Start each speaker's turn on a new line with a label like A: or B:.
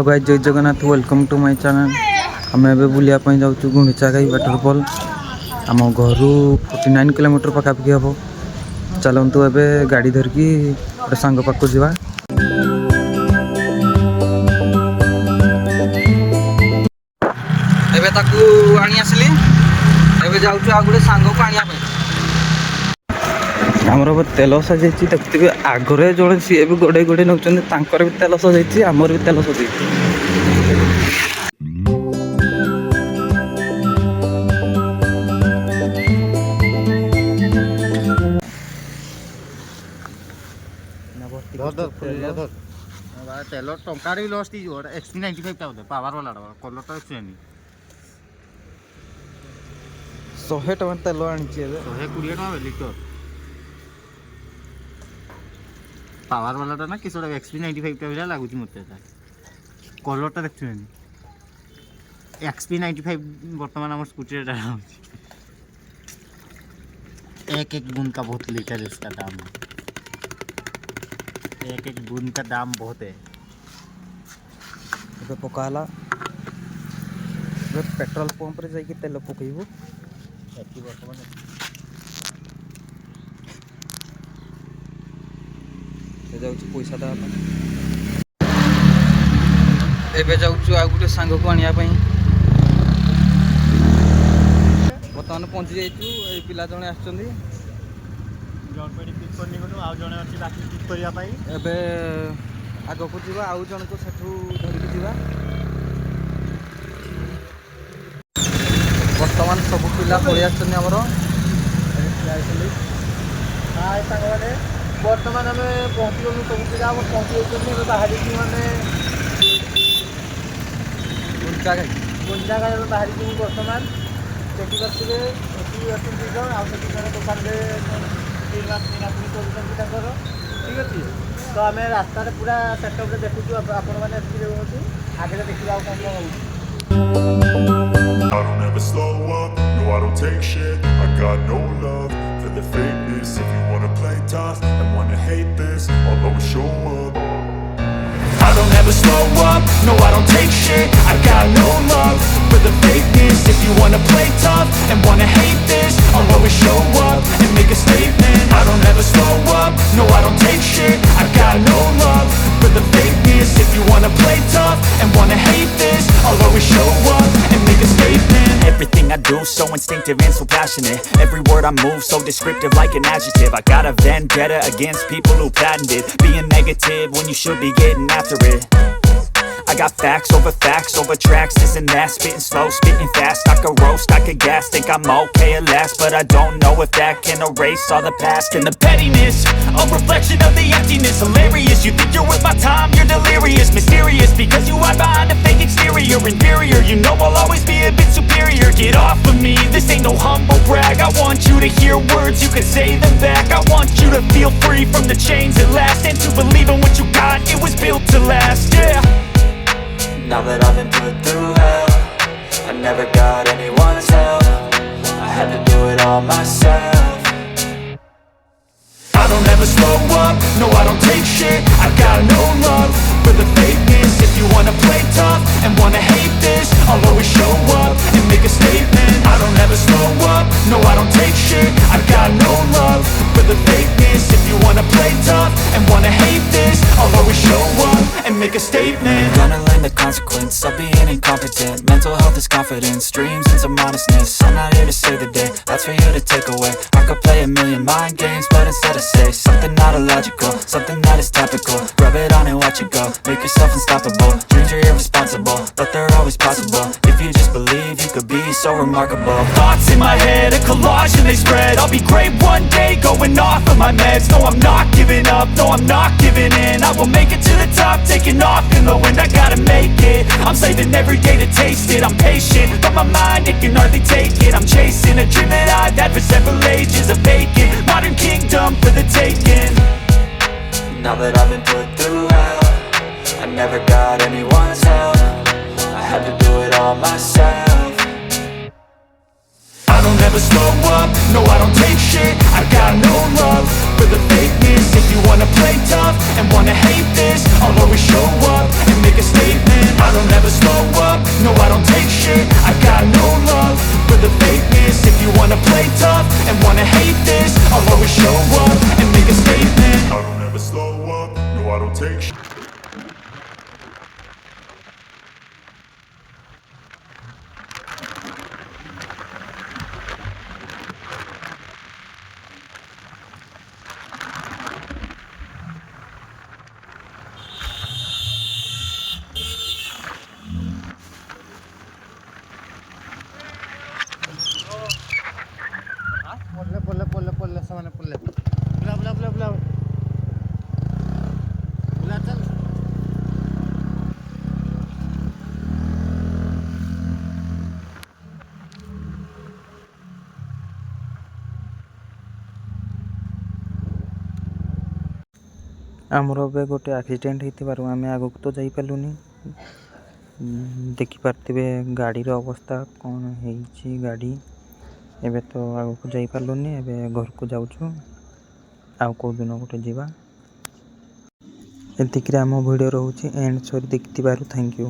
A: Hello guys, जय Jagannath, welcome to my channel. I'm a बुलापी जाऊँ गुंडीचाघाई waterfall. आम घर 49 किलोमीटर पखापाखि हम। चलतु ए गाड़ी धरिकी गोटे सांग पाक जावा। एबे ताकू आनी आसली एबे जाऊँ आ गोटे सांग को आनिया आमर तेल सजाई देखते आगे जड़े सी भी गोड़े गोड़े नौ भी तेल सजाई आमर भी तेल सजाई।
B: तेल टंका लस एक्सपी 95 पावर वाला कलर तो
A: 100 टଙ୍କା तेल आनी
B: 120 टଙ୍କା लिटर पावर वाला ना किस एक्सपी 95 भैया लगुच मत कलर देखते एक्सपी 95 बर्तमान आम स्कूटी एक एक बूंद का बहुत लीटर इसका दाम है। एक एक बूंद का दाम बहुत है।
A: पकाला पेट्रोल पंप रे जाके तेल पकईबू पैसा देवा एबे जाऊँ आ गोटे सांग को आनिया बर्तमान पहुँची जाइए। पिला जड़े आसुँच एबे आग को जा आउ जन को सेठू धरिकी जा। बर्तमान सब पिला पलि आमर
B: बर्तमान आम पहुँची गलु सब पिला पहुँची जाइए बाहर मैंने गुंडीचाघाई बाहर बर्तमान देखी पारे दुकान ठीक अच्छे। तो आम रास्तार पूरा सेटअप देखु आपण मैंने आगे देखा कौन
C: I don't ever slow up, no I don't take shit. I got no love for the fakeness. If you wanna play tough and wanna hate this, I'll always show up. I don't ever slow up, no I don't take shit. I got no love for the fakeness. If you wanna play tough and wanna hate this, I'll always show up and make a statement. I don't ever slow up, no I don't take shit. I got no love for the fakeness. If you wanna play tough and wanna hate this, I'll always show up and make a statement. Everything I do so instinctive and so passionate. Every word I move so descriptive like an adjective. I got a vendetta against people who patented being negative when you should be getting after it. I got facts over tracks, this and that. Spitting slow, spitting fast. I could roast, I could gas. Think I'm okay at last, but I don't know if that can erase all the past. And the pettiness, a reflection of the emptiness. Hilarious, you think you're worth my time, you're delirious. Mysterious, because you hide behind a fake exterior. Inferior, you know I'll always be a bit superior. Get off of me, this ain't no humble brag. I want you to hear words, you can say them back. I want you to feel free from the chains at last, and to believe in what you got, it was built to last, yeah. Now that I've been put through hell, I never got anyone's help. I had to do it all myself. I don't ever slow up, no I don't take shit. I got no love for the fakeness. If you wanna play tough and wanna hate this, I'll always show up and make a statement. I don't ever slow up, no I don't take shit. I got no love for the fakeness. If you wanna play tough and wanna hate this, I'll always show up and make a statement. Gonna learn the consequence of being incompetent. Mental health is confidence, dreams and some honestness. I'm not here to save the day, that's for you to take away. I could play a million mind games, but instead I say something not illogical, something that is topical. Rub it on and watch it go, make yourself unstoppable. Dreams are irresponsible, but they're always possible. If you just believe, you could be so remarkable. Thoughts in my head, a collage and they spread. I'll be great one day, going off of my meds. No, I'm not giving up, no, I'm not giving in. I will make it to the top, taking off in the wind. I gotta make it, I'm saving every day to taste it. I'm patient, but my mind, it can hardly take it. I'm chasing a dream that I've had for several ages. A vacant, modern kingdom for the taking. Now that I've been put through hell, I never got anyone's help. I had to do it all myself. I don't ever slow up, no I don't take shit. I got no love for the fakeness. If you wanna play tough and wanna hate this, I'll always show up and make a statement. take shit.
B: पडले समाने पडले बुला बुला बुला बुला बुला चल
A: आमर ए गोटे एक्सीडेंट होइतिबारु आमे आगक तो जाई पालुनी देखि पारथिबे गाड़ी रो अवस्था कोन हेइची गाड़ी एबे तो आगक जाई पालुनी एबे घर को जाउछु आउ को दिन गोटे जीवा एतिकरे आम वीडियो रहउची एंड सॉरी देखितिबारु थैंक यू।